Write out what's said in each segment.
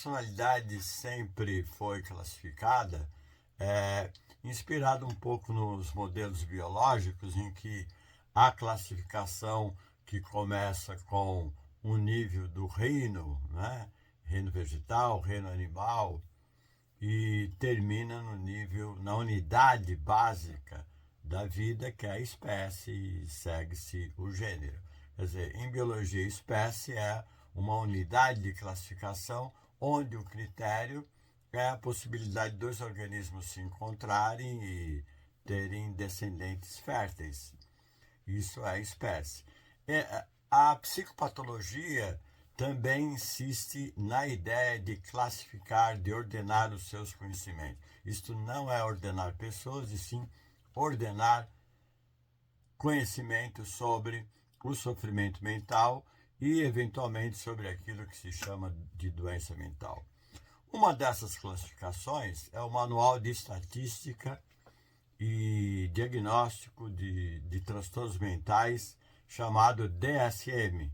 personalidade sempre foi classificada, inspirada um pouco nos modelos biológicos, em que a classificação que começa com o nível do reino, né? Reino vegetal, reino animal, e termina no nível, na unidade básica da vida, que é a espécie, e segue-se o gênero. Quer dizer, em biologia, espécie é uma unidade de classificação onde o critério é a possibilidade de dois organismos se encontrarem e terem descendentes férteis. Isso é espécie. A psicopatologia também insiste na ideia de classificar, de ordenar os seus conhecimentos. Isto não é ordenar pessoas, e sim ordenar conhecimento sobre o sofrimento mental e, eventualmente, sobre aquilo que se chama de doença mental. Uma dessas classificações é o Manual de Estatística e Diagnóstico de Transtornos Mentais, chamado DSM.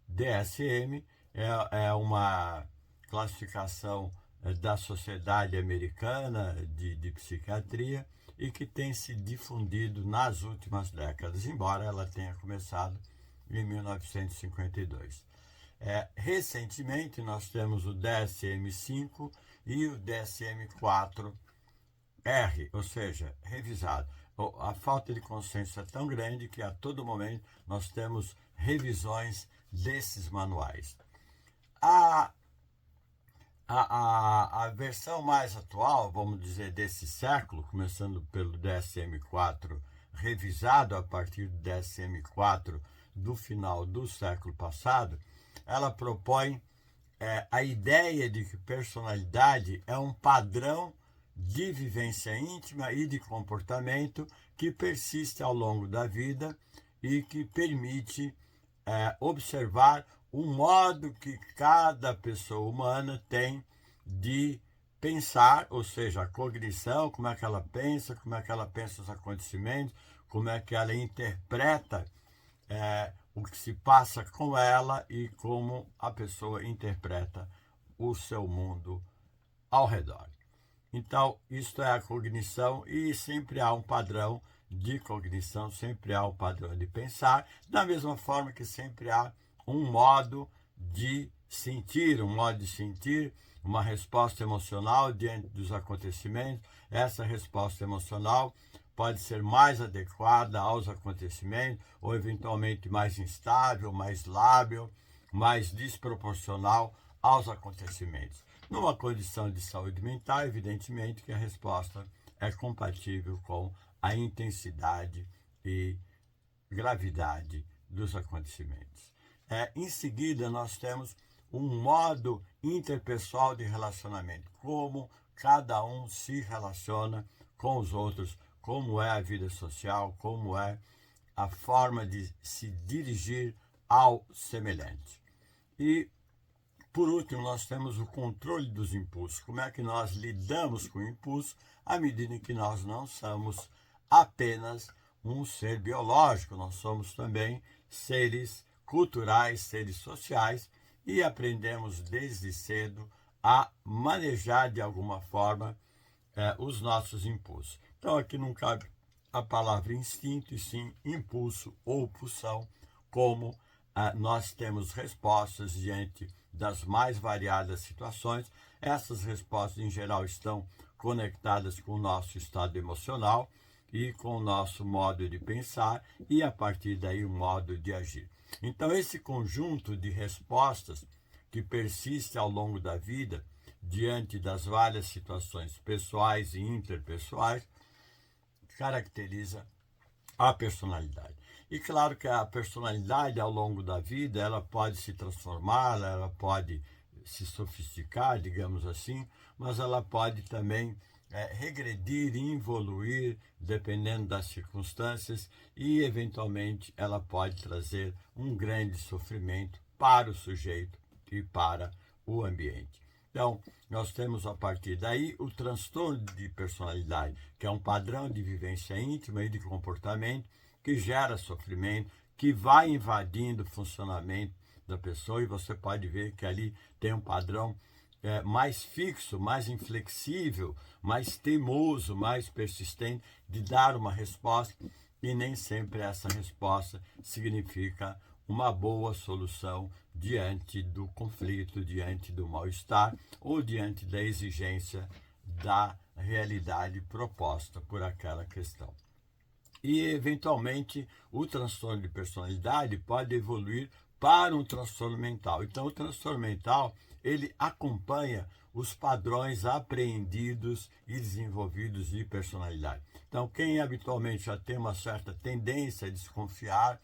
DSM é uma classificação da Sociedade Americana de Psiquiatria e que tem se difundido nas últimas décadas, embora ela tenha começado em 1952. Recentemente, nós temos o DSM-5 e o DSM-4R, ou seja, revisado. A falta de consenso é tão grande que a todo momento nós temos revisões desses manuais. A versão mais atual, vamos dizer, desse século, começando pelo DSM-4, revisado a partir do DSM-4 do final do século passado, ela propõe a ideia de que personalidade é um padrão de vivência íntima e de comportamento que persiste ao longo da vida e que permite observar o modo que cada pessoa humana tem de pensar, ou seja, a cognição, como é que ela pensa os acontecimentos, como é que ela interpreta o que se passa com ela e como a pessoa interpreta o seu mundo ao redor. Então, isto é a cognição, e sempre há um padrão de cognição, sempre há um padrão de pensar, da mesma forma que sempre há um modo de sentir, uma resposta emocional diante dos acontecimentos. Essa resposta emocional pode ser mais adequada aos acontecimentos ou eventualmente mais instável, mais lábil, mais desproporcional aos acontecimentos. Numa condição de saúde mental, evidentemente que a resposta é compatível com a intensidade e gravidade dos acontecimentos. Em seguida, nós temos um modo interpessoal de relacionamento, como cada um se relaciona com os outros, como é a vida social, como é a forma de se dirigir ao semelhante. E, por último, nós temos o controle dos impulsos. Como é que nós lidamos com o impulso à medida que nós não somos apenas um ser biológico, nós somos também seres culturais, seres sociais, e aprendemos desde cedo a manejar de alguma forma os nossos impulsos. Então aqui não cabe a palavra instinto, e sim impulso ou pulsão, como nós temos respostas diante das mais variadas situações. Essas respostas, em geral, estão conectadas com o nosso estado emocional e com o nosso modo de pensar, e a partir daí o modo de agir. Então esse conjunto de respostas que persiste ao longo da vida diante das várias situações pessoais e interpessoais caracteriza a personalidade. E claro que a personalidade ao longo da vida ela pode se transformar, ela pode se sofisticar, digamos assim, mas ela pode também regredir e evoluir dependendo das circunstâncias, e eventualmente ela pode trazer um grande sofrimento para o sujeito e para o ambiente. Então, nós temos a partir daí o transtorno de personalidade, que é um padrão de vivência íntima e de comportamento que gera sofrimento, que vai invadindo o funcionamento da pessoa, e você pode ver que ali tem um padrão mais fixo, mais inflexível, mais teimoso, mais persistente de dar uma resposta, e nem sempre essa resposta significa uma boa solução diante do conflito, diante do mal-estar ou diante da exigência da realidade proposta por aquela questão. E, eventualmente, o transtorno de personalidade pode evoluir para um transtorno mental. Então, o transtorno mental, ele acompanha os padrões apreendidos e desenvolvidos de personalidade. Então, quem habitualmente já tem uma certa tendência a desconfiar,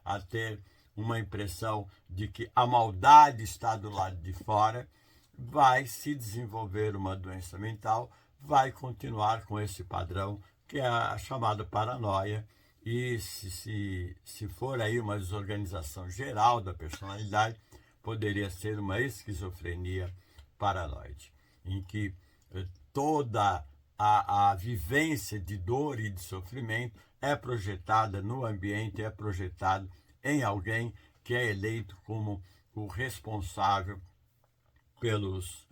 a ter uma impressão de que a maldade está do lado de fora, vai se desenvolver uma doença mental, vai continuar com esse padrão, que é a chamada paranoia, e se for aí uma desorganização geral da personalidade, poderia ser uma esquizofrenia paranoide, em que toda a vivência de dor e de sofrimento é projetada no ambiente, é projetado em alguém que é eleito como o responsável pelas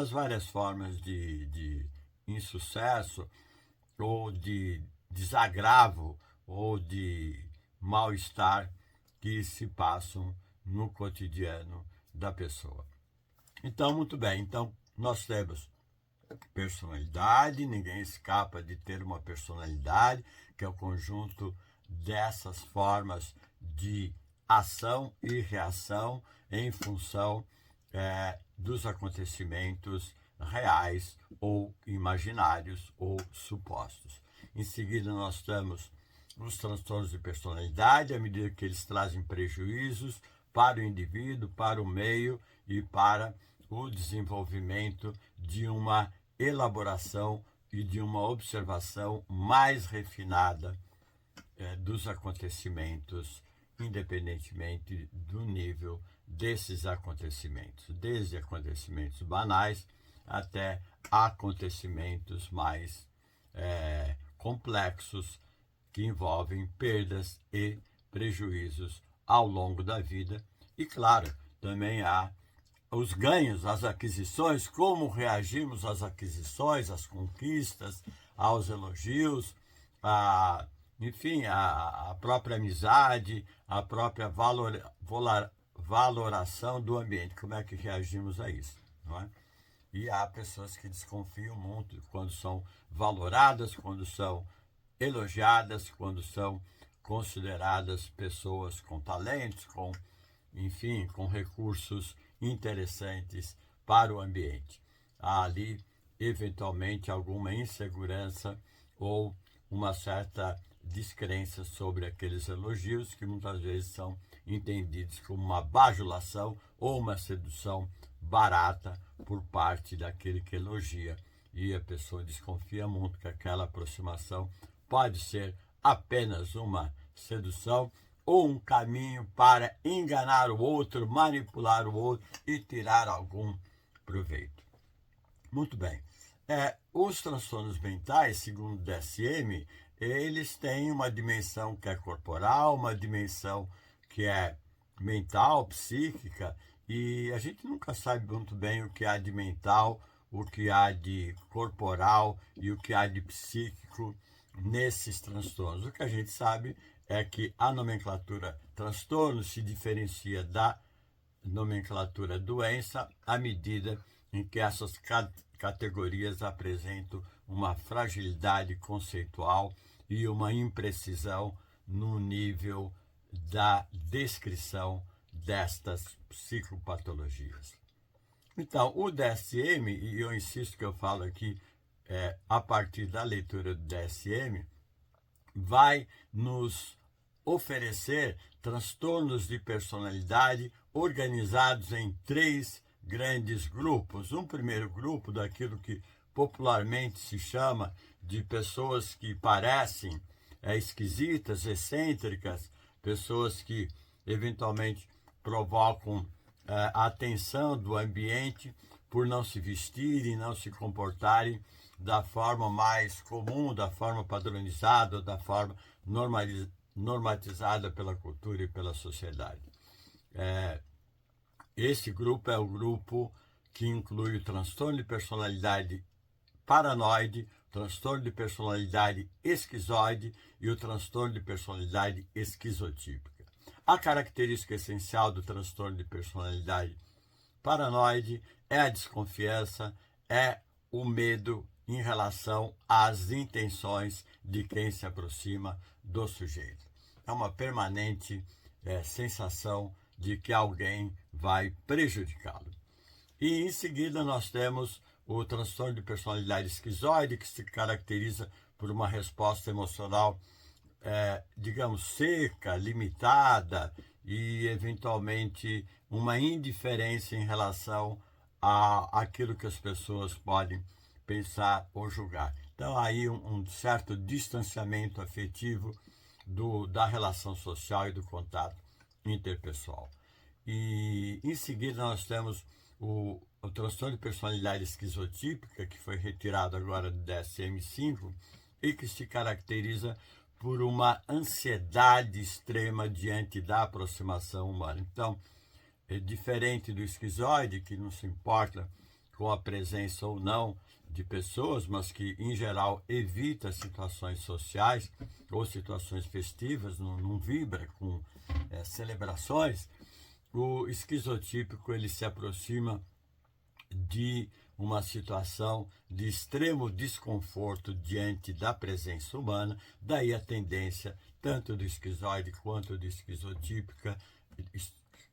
várias formas de insucesso ou de desagravo ou de mal-estar que se passam no cotidiano da pessoa. Então, muito bem. Então, nós temos personalidade, ninguém escapa de ter uma personalidade, que é o conjunto dessas formas de ação e reação em função dos acontecimentos reais ou imaginários ou supostos. Em seguida, nós temos os transtornos de personalidade, à medida que eles trazem prejuízos para o indivíduo, para o meio e para o desenvolvimento de uma elaboração e de uma observação mais refinada dos acontecimentos, independentemente do nível desses acontecimentos, desde acontecimentos banais até acontecimentos mais complexos, que envolvem perdas e prejuízos ao longo da vida. E, claro, também há os ganhos, as aquisições, como reagimos às aquisições, às conquistas, aos elogios, enfim, a própria amizade, a própria valoração do ambiente, como é que reagimos a isso, não é? E há pessoas que desconfiam muito quando são valoradas, quando são elogiadas, quando são consideradas pessoas com talentos, enfim, com recursos interessantes para o ambiente. Há ali, eventualmente, alguma insegurança ou uma certa descrença sobre aqueles elogios, que muitas vezes são entendidos como uma bajulação ou uma sedução barata por parte daquele que elogia. E a pessoa desconfia muito que aquela aproximação pode ser apenas uma sedução ou um caminho para enganar o outro, manipular o outro e tirar algum proveito. Muito bem. Os transtornos mentais, segundo o DSM, eles têm uma dimensão que é corporal, uma dimensão que é mental, psíquica, e a gente nunca sabe muito bem o que há de mental, o que há de corporal e o que há de psíquico nesses transtornos. O que a gente sabe é que a nomenclatura transtorno se diferencia da nomenclatura doença à medida em que essas categorias apresentam uma fragilidade conceitual e uma imprecisão no nível da descrição destas psicopatologias. Então, o DSM, e eu insisto que eu falo aqui a partir da leitura do DSM, vai nos oferecer transtornos de personalidade organizados em 3 grandes grupos. Um primeiro grupo daquilo que popularmente se chama de pessoas que parecem esquisitas, excêntricas, pessoas que eventualmente provocam a atenção do ambiente por não se vestirem, não se comportarem da forma mais comum, da forma padronizada, da forma normatizada pela cultura e pela sociedade. Esse grupo é o grupo que inclui o transtorno de personalidade paranoide, o transtorno de personalidade esquizoide e o transtorno de personalidade esquizotípica. A característica essencial do transtorno de personalidade paranoide é a desconfiança, é o medo em relação às intenções de quem se aproxima do sujeito. É uma permanente sensação de que alguém vai prejudicá-lo. E em seguida nós temos o transtorno de personalidade esquizoide, que se caracteriza por uma resposta emocional, digamos, seca, limitada e, eventualmente, uma indiferença em relação àquilo que as pessoas podem pensar ou julgar. Então, aí um certo distanciamento afetivo da relação social e do contato interpessoal. E, em seguida, nós temos o transtorno de personalidade esquizotípica, que foi retirado agora do DSM-5 e que se caracteriza por uma ansiedade extrema diante da aproximação humana. Então, é diferente do esquizoide, que não se importa com a presença ou não de pessoas, mas que, em geral, evita situações sociais ou situações festivas, não vibra com celebrações. O esquizotípico ele se aproxima de uma situação de extremo desconforto diante da presença humana, daí a tendência tanto do esquizoide quanto do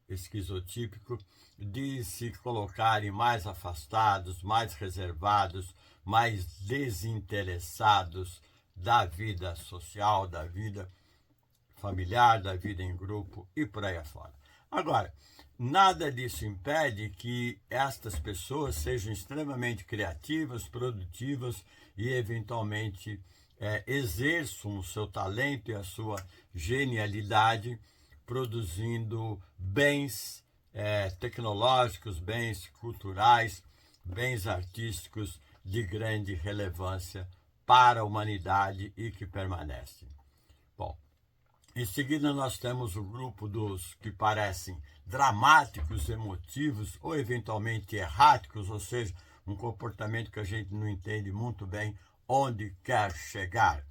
esquizotípico de se colocarem mais afastados, mais reservados, mais desinteressados da vida social, da vida familiar, da vida em grupo e por aí afora. Agora, nada disso impede que estas pessoas sejam extremamente criativas, produtivas e, eventualmente, exerçam o seu talento e a sua genialidade, produzindo bens tecnológicos, bens culturais, bens artísticos de grande relevância para a humanidade e que permanecem. Bom, em seguida, nós temos o grupo dos que parecem dramáticos, emotivos ou eventualmente erráticos, ou seja, um comportamento que a gente não entende muito bem onde quer chegar.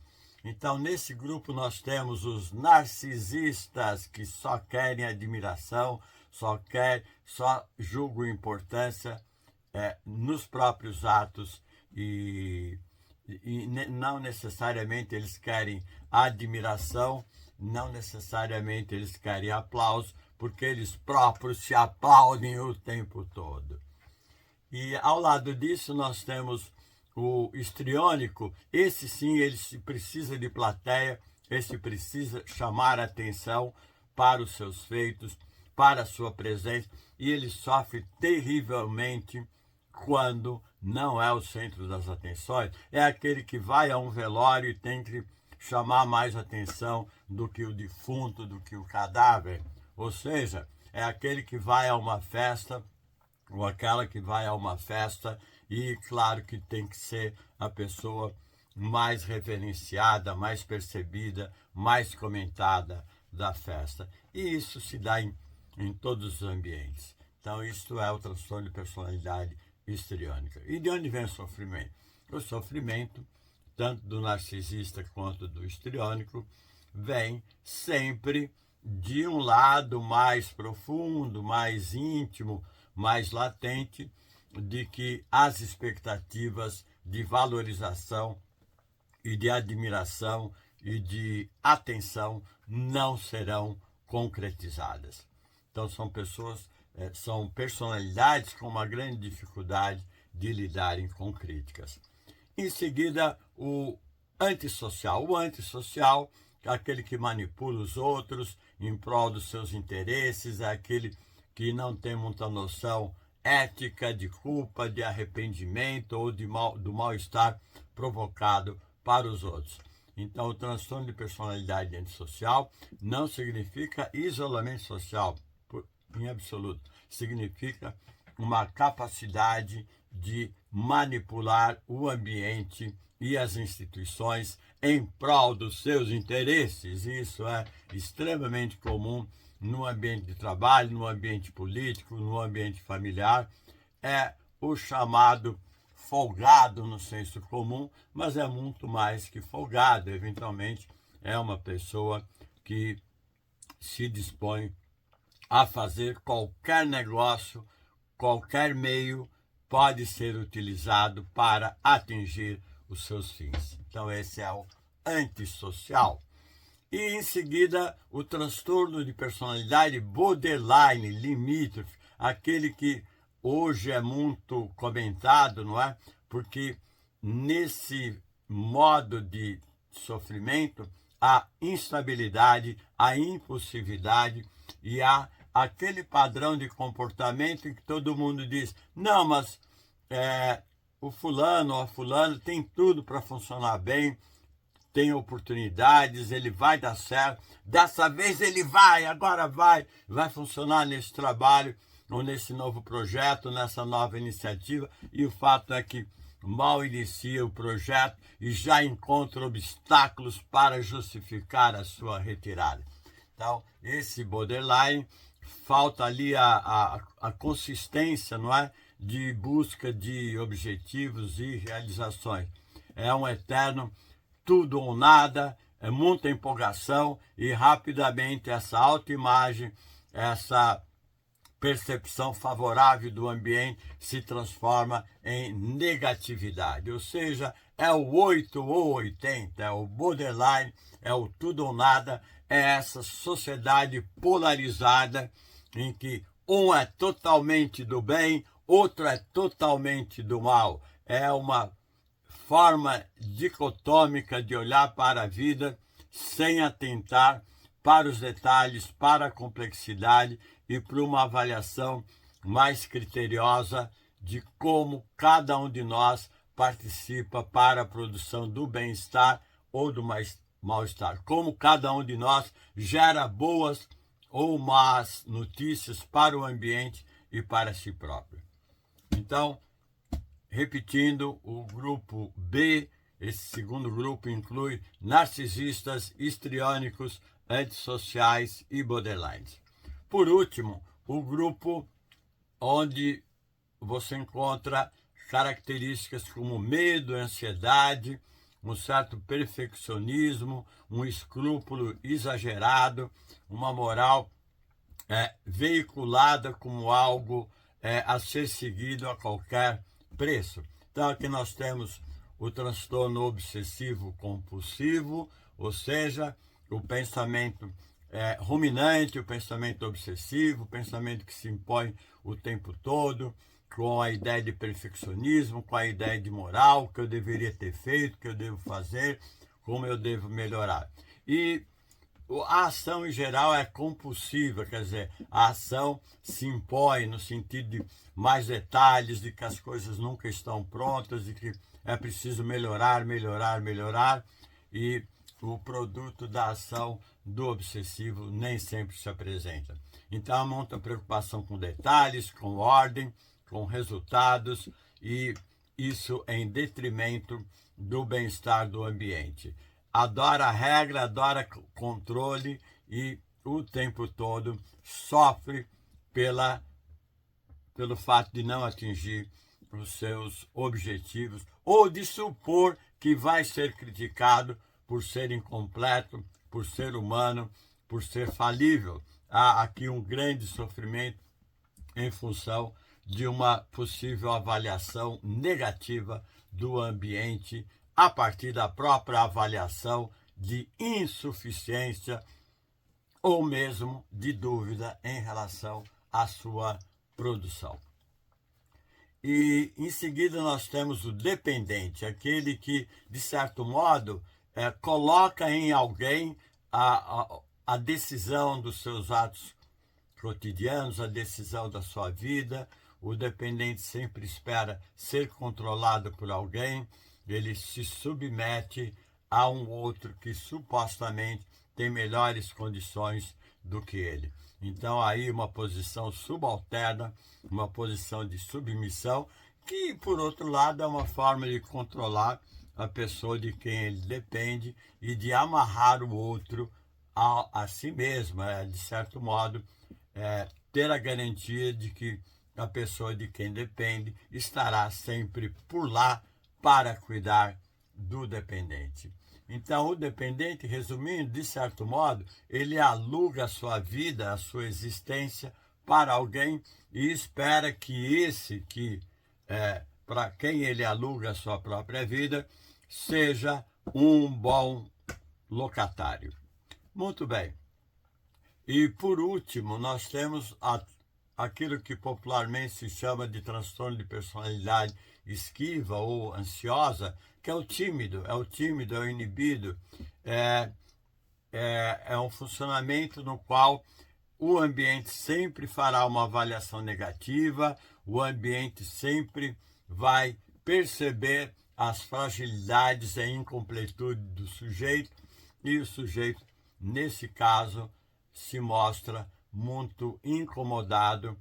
Então, nesse grupo, nós temos os narcisistas, que só querem admiração, só julgam importância nos próprios atos e não necessariamente eles querem admiração, não necessariamente eles querem aplauso, porque eles próprios se aplaudem o tempo todo. E ao lado disso nós temos o histriônico. Esse sim, ele precisa de plateia, esse precisa chamar a atenção para os seus feitos, para a sua presença, e ele sofre terrivelmente quando não é o centro das atenções. É aquele que vai a um velório e tem que chamar mais atenção do que o defunto, do que o cadáver. Ou seja, é aquele que vai a uma festa, ou aquela que vai a uma festa, e claro que tem que ser a pessoa mais reverenciada, mais percebida, mais comentada da festa. E isso se dá em todos os ambientes. Então, isto é o transtorno de personalidade histriônica. E de onde vem o sofrimento? O sofrimento, tanto do narcisista quanto do histriônico, vem sempre de um lado mais profundo, mais íntimo, mais latente, de que as expectativas de valorização e de admiração e de atenção não serão concretizadas. Então são pessoas, são personalidades com uma grande dificuldade de lidarem com críticas. Em seguida, o antissocial. O antissocial é aquele que manipula os outros em prol dos seus interesses, é aquele que não tem muita noção ética, de culpa, de arrependimento ou do mal-estar provocado para os outros. Então, o transtorno de personalidade antissocial não significa isolamento social, em absoluto. Significa uma capacidade de manipular o ambiente e as instituições em prol dos seus interesses. Isso é extremamente comum no ambiente de trabalho, no ambiente político, no ambiente familiar. É o chamado folgado no senso comum, mas é muito mais que folgado. Eventualmente, é uma pessoa que se dispõe a fazer qualquer negócio, qualquer meio pode ser utilizado para atingir os seus fins. Então, esse é o antissocial. E em seguida, o transtorno de personalidade borderline, limítrofe, aquele que hoje é muito comentado, não é? Porque nesse modo de sofrimento há instabilidade, há impulsividade e há aquele padrão de comportamento em que todo mundo diz, não, mas o fulano ou a fulana tem tudo para funcionar bem, tem oportunidades, ele vai dar certo, dessa vez ele vai, agora vai funcionar nesse trabalho, ou nesse novo projeto, nessa nova iniciativa, e o fato é que mal inicia o projeto e já encontra obstáculos para justificar a sua retirada. Então, esse borderline, falta ali a consistência, não é? De busca de objetivos e realizações. É um eterno tudo ou nada, é muita empolgação e rapidamente essa autoimagem, essa percepção favorável do ambiente se transforma em negatividade. Ou seja, é o 8 ou 80, é o borderline, é o tudo ou nada, é essa sociedade polarizada em que um é totalmente do bem, outro é totalmente do mal. É uma forma dicotômica de olhar para a vida sem atentar para os detalhes, para a complexidade e para uma avaliação mais criteriosa de como cada um de nós participa para a produção do bem-estar ou do mal-estar, como cada um de nós gera boas ou más notícias para o ambiente e para si próprio. Então, repetindo, o grupo B, esse segundo grupo inclui narcisistas, histriônicos, antissociais e borderlines. Por último, o grupo onde você encontra características como medo, ansiedade, um certo perfeccionismo, um escrúpulo exagerado, uma moral veiculada como algo a ser seguido a qualquer preço. Então aqui nós temos o transtorno obsessivo compulsivo, ou seja, o pensamento ruminante, o pensamento obsessivo, o pensamento que se impõe o tempo todo, com a ideia de perfeccionismo, com a ideia de moral, o que eu deveria ter feito, o que eu devo fazer, como eu devo melhorar. E a ação em geral é compulsiva, quer dizer, a ação se impõe no sentido de mais detalhes, de que as coisas nunca estão prontas, de que é preciso melhorar, e o produto da ação do obsessivo nem sempre se apresenta. Então há muita preocupação com detalhes, com ordem, com resultados, e isso em detrimento do bem-estar do ambiente. Adora regra, adora controle e o tempo todo sofre pelo fato de não atingir os seus objetivos ou de supor que vai ser criticado por ser incompleto, por ser humano, por ser falível. Há aqui um grande sofrimento em função de uma possível avaliação negativa do ambiente a partir da própria avaliação de insuficiência ou mesmo de dúvida em relação à sua produção. E em seguida nós temos o dependente, aquele que, de certo modo, coloca em alguém a decisão dos seus atos cotidianos, a decisão da sua vida. O dependente sempre espera ser controlado por alguém, ele se submete a um outro que supostamente tem melhores condições do que ele. Então aí uma posição subalterna, uma posição de submissão, que por outro lado é uma forma de controlar a pessoa de quem ele depende e de amarrar o outro a si mesmo, de certo modo, ter a garantia de que a pessoa de quem depende estará sempre por lá para cuidar do dependente. Então, o dependente, resumindo, de certo modo, ele aluga a sua vida, a sua existência para alguém e espera que para quem ele aluga a sua própria vida, seja um bom locatário. Muito bem. E por último, nós temos aquilo que popularmente se chama de transtorno de personalidade esquiva ou ansiosa, que é o tímido, é o inibido. É um funcionamento no qual o ambiente sempre fará uma avaliação negativa, o ambiente sempre vai perceber as fragilidades e a incompletude do sujeito, e o sujeito, nesse caso, se mostra muito incomodado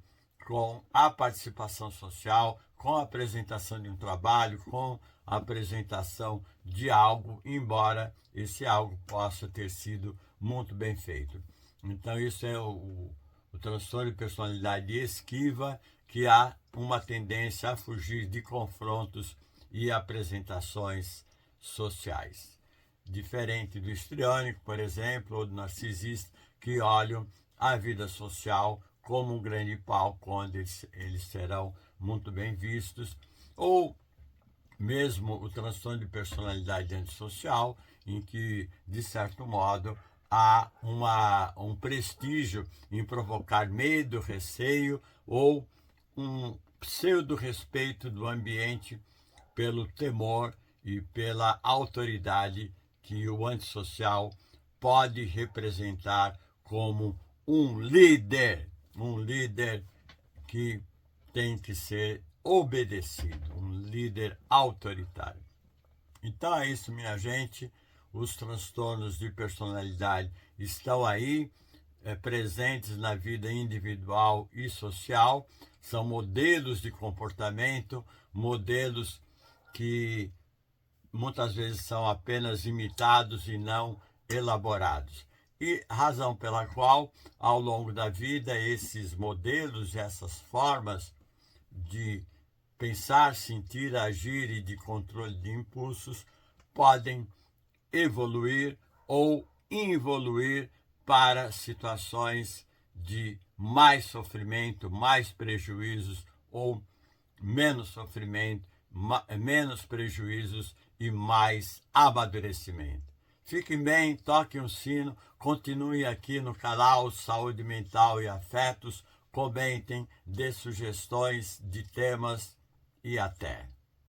com a participação social, com a apresentação de um trabalho, com a apresentação de algo, embora esse algo possa ter sido muito bem feito. Então, isso é o transtorno de personalidade esquiva, que há uma tendência a fugir de confrontos e apresentações sociais. Diferente do histriônico, por exemplo, ou do narcisista, que olham a vida social como um grande palco onde eles serão muito bem vistos, ou mesmo o transtorno de personalidade antissocial, em que, de certo modo, há um prestígio em provocar medo, receio ou um pseudo-respeito do ambiente pelo temor e pela autoridade que o antissocial pode representar como um líder que tem que ser obedecido, um líder autoritário. Então é isso, minha gente. Os transtornos de personalidade estão aí, presentes na vida individual e social. São modelos de comportamento, modelos que muitas vezes são apenas imitados e não elaborados. E razão pela qual, ao longo da vida, esses modelos, essas formas de pensar, sentir, agir e de controle de impulsos podem evoluir ou involuir para situações de mais sofrimento, mais prejuízos ou menos sofrimento, menos prejuízos e mais amadurecimento. Fiquem bem, toquem o sino, continuem aqui no canal Saúde Mental e Afetos, comentem, dê sugestões de temas e até.